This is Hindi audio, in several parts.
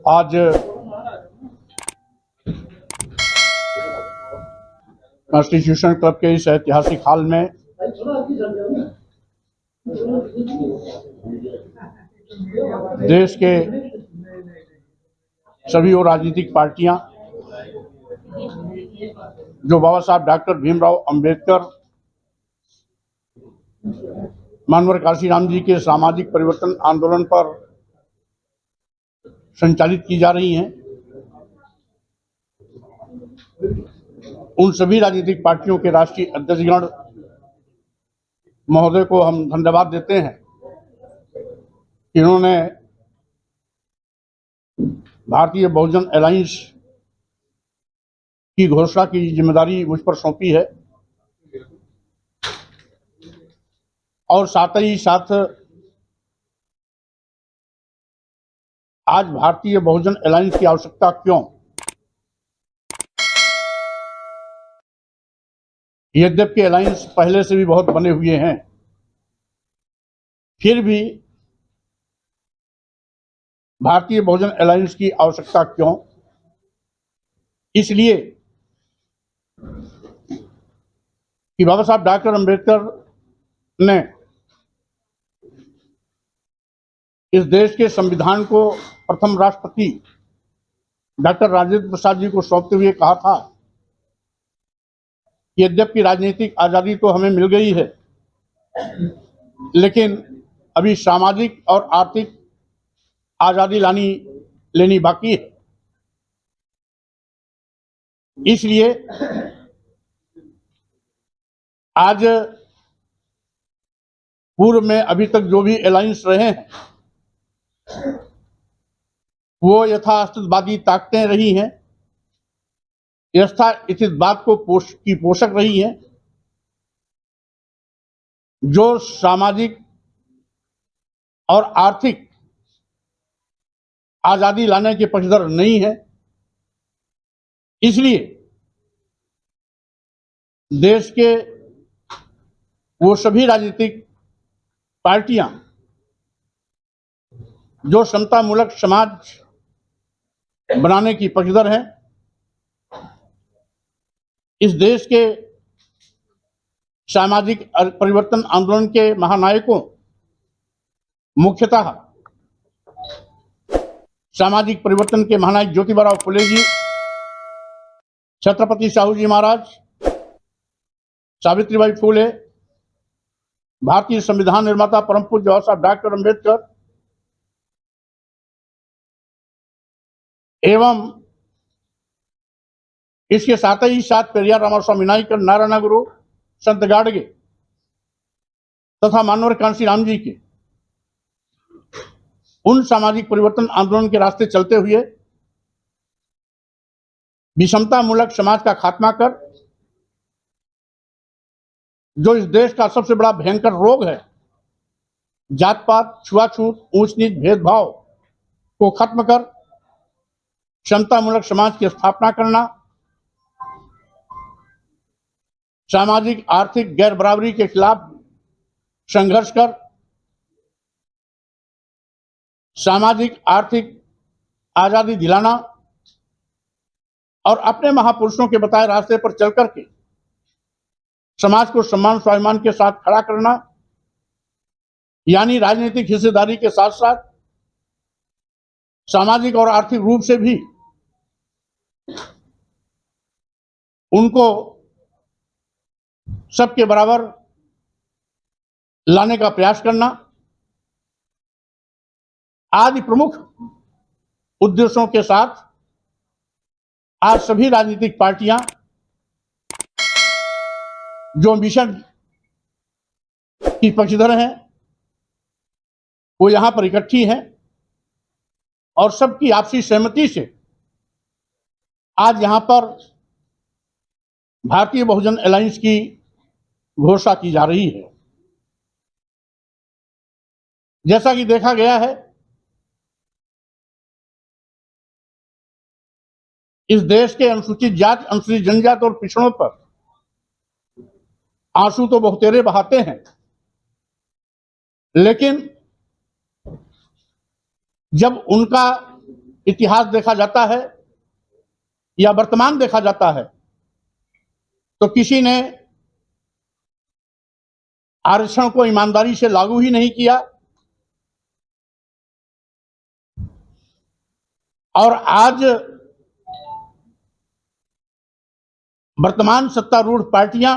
आज कॉन्स्टिट्यूशन क्लब के इस ऐतिहासिक हाल में देश के सभी और राजनीतिक पार्टियां जो बाबा साहब डॉक्टर भीमराव अंबेडकर मानवर काशीराम जी के सामाजिक परिवर्तन आंदोलन पर संचालित की जा रही हैं, उन सभी राजनीतिक पार्टियों के राष्ट्रीय अध्यक्षगण महोदय को हम धन्यवाद देते हैं कि इन्होंने भारतीय बहुजन अलायंस की घोषणा की जिम्मेदारी मुझ पर सौंपी है और साथ ही साथ आज भारतीय बहुजन अलायंस की आवश्यकता क्यों, यद्यपि अलायंस पहले से भी बहुत बने हुए हैं, फिर भी भारतीय बहुजन अलायंस की आवश्यकता क्यों? इसलिए कि बाबा साहब डॉक्टर अंबेडकर ने इस देश के संविधान को प्रथम राष्ट्रपति डॉक्टर राजेंद्र प्रसाद जी को सौंपते हुए कहा था, यद्यपि राजनीतिक आजादी तो हमें मिल गई है, लेकिन अभी सामाजिक और आर्थिक आजादी लेनी बाकी है। इसलिए आज पूर्व में अभी तक जो भी अलायंस रहे हैं वो यथास्थितवादी ताकतें रही हैं, यथास्थितवाद को पोषक रही हैं, जो सामाजिक और आर्थिक आजादी लाने के पक्षधर नहीं है। इसलिए देश के वो सभी राजनीतिक पार्टियां जो समतामूलक समाज बनाने की पक्षधर हैं, इस देश के सामाजिक परिवर्तन आंदोलन के महानायकों, मुख्यतः सामाजिक परिवर्तन के महानायक ज्योतिबा फुले जी, छत्रपति साहू जी महाराज, सावित्रीबाई फुले, भारतीय संविधान निर्माता परम पूज्य बाबा साहब डॉक्टर अंबेडकर एवं इसके साथ ही साथ पेरियार रामास्वामी नायकर, नारायण गुरु, संत गाडगे तथा मानवर कांशीराम जी के उन सामाजिक परिवर्तन आंदोलन के रास्ते चलते हुए विषमतामूलक समाज का खात्मा कर जो इस देश का सबसे बड़ा भयंकर रोग है, जात पात, छुआछूत, ऊंच नीच भेदभाव को खत्म कर समतामूलक समाज की स्थापना करना, सामाजिक आर्थिक गैर बराबरी के खिलाफ संघर्ष कर सामाजिक आर्थिक आजादी दिलाना और अपने महापुरुषों के बताए रास्ते पर चल करके समाज को सम्मान स्वाभिमान के साथ खड़ा करना, यानी राजनीतिक हिस्सेदारी के साथ साथ सामाजिक और आर्थिक रूप से भी उनको सबके बराबर लाने का प्रयास करना आदि प्रमुख उद्देश्यों के साथ आज सभी राजनीतिक पार्टियां जो मिशन की पक्षधर हैं वो यहां पर इकट्ठी हैं और सबकी आपसी सहमति से आज यहां पर भारतीय बहुजन अलायंस की घोषणा की जा रही है। जैसा कि देखा गया है, इस देश के अनुसूचित जाति, अनुसूचित जनजाति और पिछड़ों पर आंसू तो बहुतेरे बहाते हैं, लेकिन जब उनका इतिहास देखा जाता है या वर्तमान देखा जाता है तो किसी ने आरक्षण को ईमानदारी से लागू ही नहीं किया और आज वर्तमान सत्तारूढ़ पार्टियां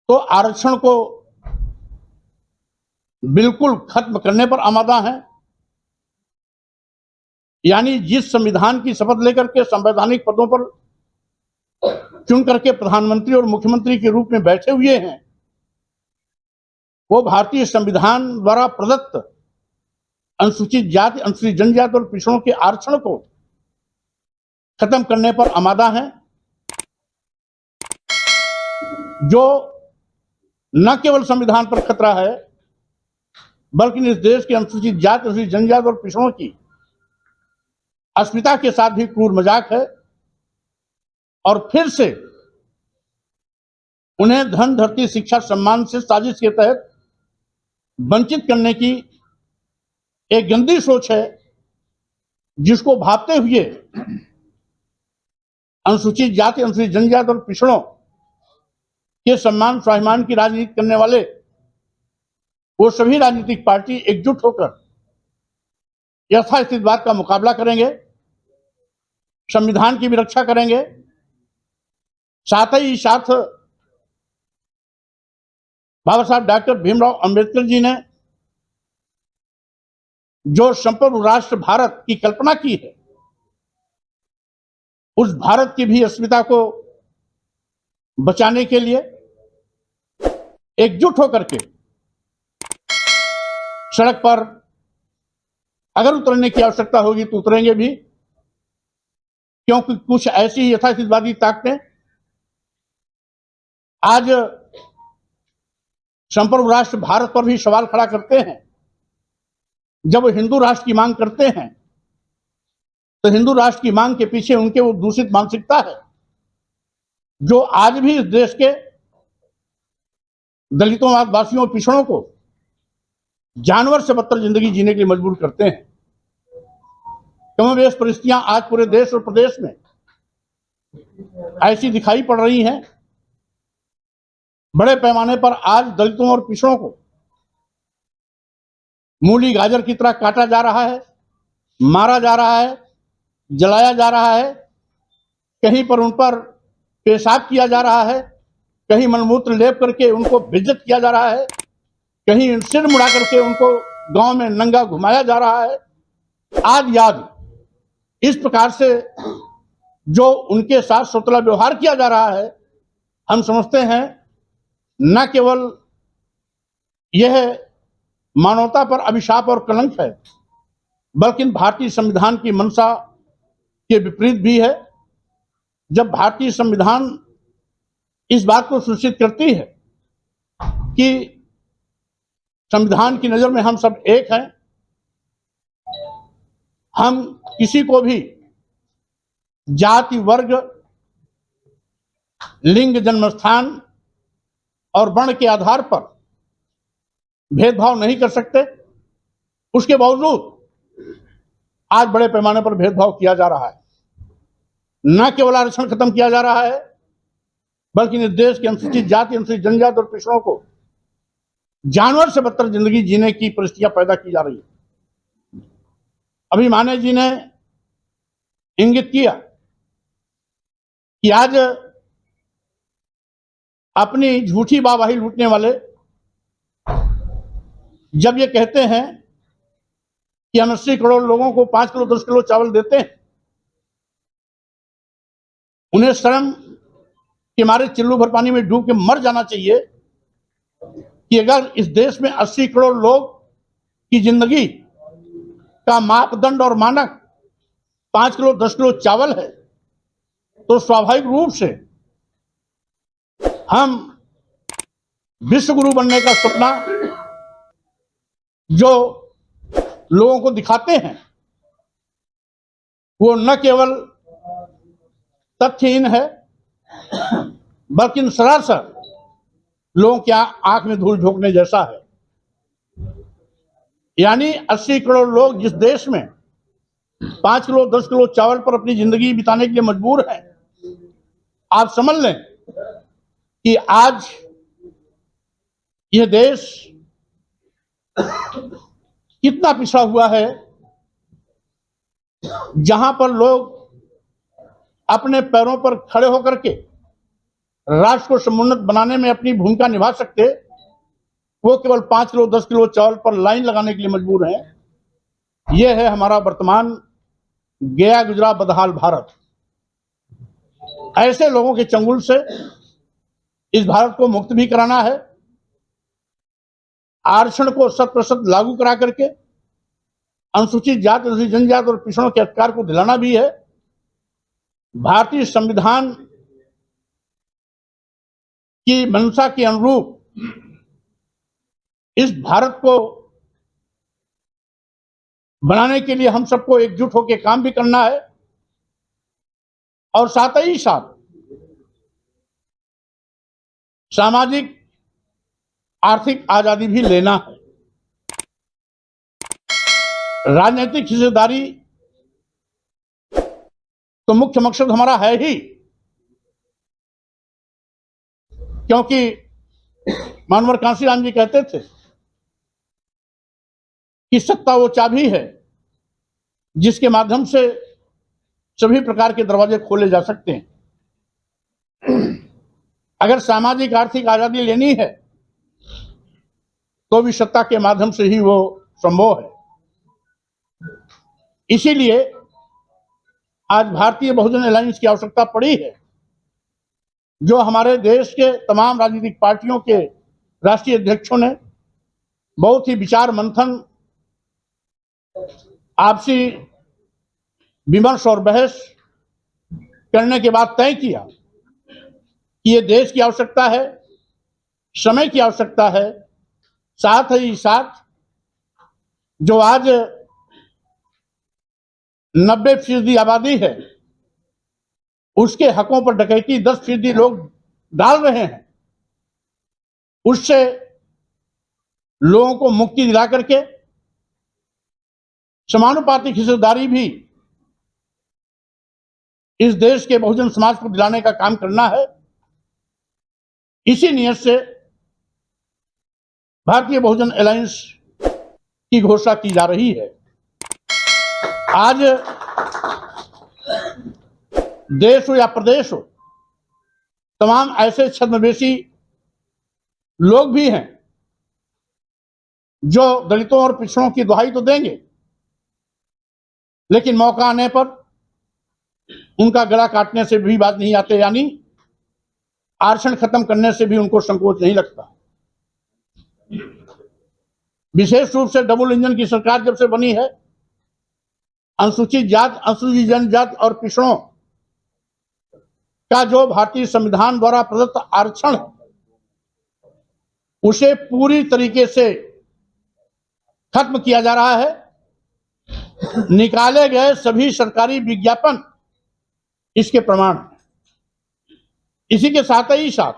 तो आरक्षण को बिल्कुल खत्म करने पर आमादा हैं। यानी जिस संविधान की शपथ लेकर के संवैधानिक पदों पर चुन करके प्रधानमंत्री और मुख्यमंत्री के रूप में बैठे हुए हैं, वो भारतीय संविधान द्वारा प्रदत्त अनुसूचित जाति, अनुसूचित जनजाति और पिछड़ों के आरक्षण को खत्म करने पर आमादा हैं, जो न केवल संविधान पर खतरा है बल्कि इस देश के अनुसूचित जाति, अनुसूचित जनजाति और पिछड़ों की अस्मिता के साथ भी क्रूर मजाक है और फिर से उन्हें धन, धरती, शिक्षा, सम्मान से साजिश के तहत वंचित करने की एक गंदी सोच है, जिसको भापते हुए अनुसूचित जाति, अनुसूचित जनजाति और पिछड़ों के सम्मान स्वाभिमान की राजनीति करने वाले वो सभी राजनीतिक पार्टी एकजुट होकर यथास्थितिवाद का मुकाबला करेंगे, संविधान की भी रक्षा करेंगे। साथ ही साथ बाबा साहब डॉक्टर भीमराव अंबेडकर जी ने जो संपूर्ण राष्ट्र भारत की कल्पना की है, उस भारत की भी अस्मिता को बचाने के लिए एकजुट होकर के सड़क पर अगर उतरने की आवश्यकता होगी तो उतरेंगे भी, क्योंकि कुछ ऐसी यथास्थितिवादी ताकतें आज संपूर्ण राष्ट्र भारत पर भी सवाल खड़ा करते हैं। जब वो हिंदू राष्ट्र की मांग करते हैं तो हिंदू राष्ट्र की मांग के पीछे उनके वो दूषित मानसिकता है जो आज भी इस देश के दलितों, आदिवासियों, पिछड़ों को जानवर से बदतर जिंदगी जीने के लिए मजबूर करते हैं। कमोबेश परिस्थितियां आज पूरे देश और प्रदेश में ऐसी दिखाई पड़ रही हैं। बड़े पैमाने पर आज दलितों और पिछड़ों को मूली गाजर की तरह काटा जा रहा है, मारा जा रहा है, जलाया जा रहा है, कहीं पर उन पर पेशाब किया जा रहा है, कहीं मलमूत्र लेप करके उनको बेइज्जत किया जा रहा है, कहीं सिर मुड़ा करके उनको गांव में नंगा घुमाया जा रहा है। आदि आदि इस प्रकार से जो उनके साथ सौतला व्यवहार किया जा रहा है, हम समझते हैं न केवल यह मानवता पर अभिशाप और कलंक है, बल्कि भारतीय संविधान की मंशा के विपरीत भी है। जब भारतीय संविधान इस बात को सुनिश्चित करती है कि संविधान की नजर में हम सब एक हैं, हम किसी को भी जाति, वर्ग, लिंग, जन्मस्थान और वर्ण के आधार पर भेदभाव नहीं कर सकते, उसके बावजूद आज बड़े पैमाने पर भेदभाव किया जा रहा है। न केवल आरक्षण खत्म किया जा रहा है, बल्कि इस देश के अनुसूचित जाति, अनुसूचित जनजाति और पिछड़ों को जानवर से बदतर जिंदगी जीने की परिस्थितियां पैदा की जा रही है। अभी माने जी ने इंगित किया कि आज अपनी झूठी वाहवाही लूटने वाले जब ये कहते हैं कि हम 80 करोड़ लोगों को 5 किलो 10 किलो चावल देते हैं, उन्हें शर्म कि हमारे चिल्लू भर पानी में डूब के मर जाना चाहिए कि अगर इस देश में 80 करोड़ लोग की जिंदगी का मापदंड और मानक 5 किलो 10 किलो चावल है, तो स्वाभाविक रूप से हम विश्व गुरु बनने का सपना जो लोगों को दिखाते हैं वो न केवल तथ्यहीन है, बल्कि सरासर लोगों की आंख में धूल झोंकने जैसा है। यानी 80 करोड़ लोग जिस देश में 5 किलो 10 किलो चावल पर अपनी जिंदगी बिताने के लिए मजबूर हैं। आप समझ लें कि आज यह देश कितना पिछड़ा हुआ है, जहां पर लोग अपने पैरों पर खड़े होकर के राष्ट्र को समुन्नत बनाने में अपनी भूमिका निभा सकते, वो केवल 5 किलो 10 किलो चावल पर लाइन लगाने के लिए मजबूर हैं। यह है हमारा वर्तमान गया गुजरा बदहाल भारत। ऐसे लोगों के चंगुल से इस भारत को मुक्त भी कराना है, आरक्षण को 100% लागू करा करके अनुसूचित जाति, अनुसूचित जनजाति और पिछड़ों के अधिकार को दिलाना भी है। भारतीय संविधान की मंशा के अनुरूप इस भारत को बनाने के लिए हम सबको एकजुट होकर काम भी करना है और साथ ही साथ सामाजिक आर्थिक आजादी भी लेना है। राजनीतिक हिस्सेदारी तो मुख्य मकसद हमारा है ही, क्योंकि मानवर कांशीराम जी कहते थे कि सत्ता वो चाबी है जिसके माध्यम से सभी प्रकार के दरवाजे खोले जा सकते हैं। अगर सामाजिक आर्थिक आजादी लेनी है तो भी सत्ता के माध्यम से ही वो संभव है। इसीलिए आज भारतीय बहुजन अलायंस की आवश्यकता पड़ी है, जो हमारे देश के तमाम राजनीतिक पार्टियों के राष्ट्रीय अध्यक्षों ने बहुत ही विचार मंथन, आपसी विमर्श और बहस करने के बाद तय किया कि ये देश की आवश्यकता है, समय की आवश्यकता है। साथ ही साथ जो आज 90% आबादी है, उसके हकों पर डकैती 10% लोग डाल रहे हैं, उससे लोगों को मुक्ति दिला करके समानुपातिक हिस्सेदारी भी इस देश के बहुजन समाज को दिलाने का काम करना है। इसी नियत से भारतीय बहुजन अलायंस की घोषणा की जा रही है। आज देश हो या प्रदेश हो, तमाम ऐसे छद्मवेशी लोग भी हैं जो दलितों और पिछड़ों की दुहाई तो देंगे, लेकिन मौका आने पर उनका गला काटने से भी बात नहीं आते, यानी आरक्षण खत्म करने से भी उनको संकोच नहीं लगता। विशेष रूप से डबल इंजन की सरकार जब से बनी है, अनुसूचित जाति, अनुसूचित जनजाति और पिछड़ों का जो भारतीय संविधान द्वारा प्रदत्त आरक्षण है, उसे पूरी तरीके से खत्म किया जा रहा है। निकाले गए सभी सरकारी विज्ञापन इसके प्रमाण हैं। इसी के साथ ही साथ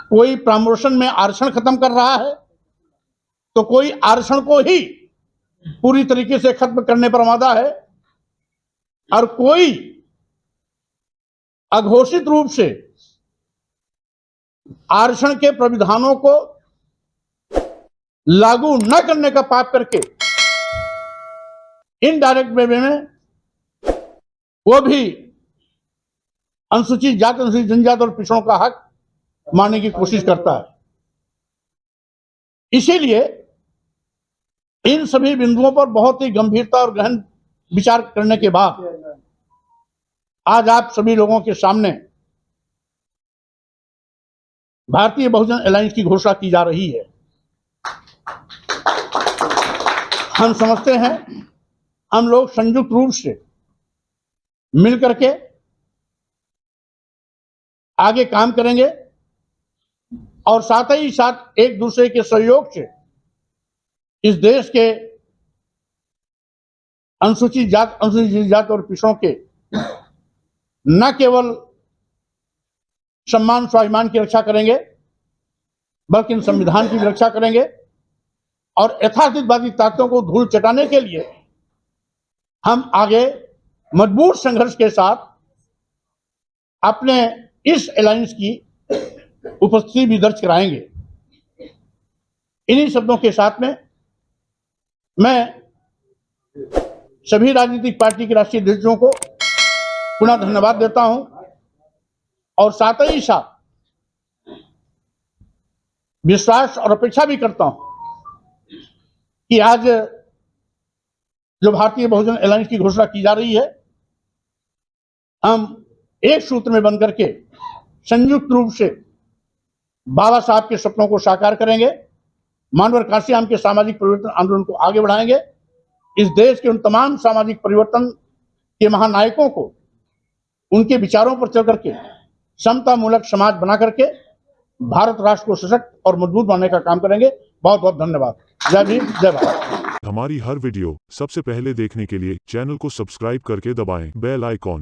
कोई प्रमोशन में आरक्षण खत्म कर रहा है, तो कोई आरक्षण को ही पूरी तरीके से खत्म करने पर आमादा है, और कोई अघोषित रूप से आरक्षण के प्राविधानों को लागू न करने का पाप करके इनडायरेक्ट वे में वो भी अनुसूचित जाति, अनुसूचित जनजाति और पिछड़ों का हक मानने की कोशिश करता है। इसीलिए इन सभी बिंदुओं पर बहुत ही गंभीरता और गहन विचार करने के बाद आज आप सभी लोगों के सामने भारतीय बहुजन अलायंस की घोषणा की जा रही है। हम समझते हैं हम लोग संयुक्त रूप से मिलकर के आगे काम करेंगे और साथ ही साथ एक दूसरे के सहयोग से इस देश के अनुसूचित जाति, अनुसूचित जाति और पिछड़ों के न केवल सम्मान स्वाभिमान की रक्षा करेंगे, बल्कि संविधान की भी रक्षा करेंगे और यथार्थवादी ताकतों को धूल चटाने के लिए हम आगे मजबूत संघर्ष के साथ अपने इस अलायंस की उपस्थिति भी दर्ज कराएंगे। इन्हीं शब्दों के साथ में मैं सभी राजनीतिक पार्टी के राष्ट्रीय अध्यक्षों को पुनः धन्यवाद देता हूं और साथ ही साथ विश्वास और अपेक्षा भी करता हूं कि आज जो भारतीय बहुजन अलायंस की घोषणा की जा रही है, हम एक सूत्र में बंध करके संयुक्त रूप से बाबा साहब के सपनों को साकार करेंगे, मानवर कांसीराम के सामाजिक परिवर्तन आंदोलन को आगे बढ़ाएंगे, इस देश के उन तमाम सामाजिक परिवर्तन के महानायकों को उनके विचारों पर चल करके समता मूलक समाज बना करके भारत राष्ट्र को सशक्त और मजबूत बनाने का काम करेंगे। बहुत बहुत धन्यवाद। जय भीम, जय भारत। हमारी हर वीडियो सबसे पहले देखने के लिए चैनल को सब्सक्राइब करके दबाएं बेल आइकॉन।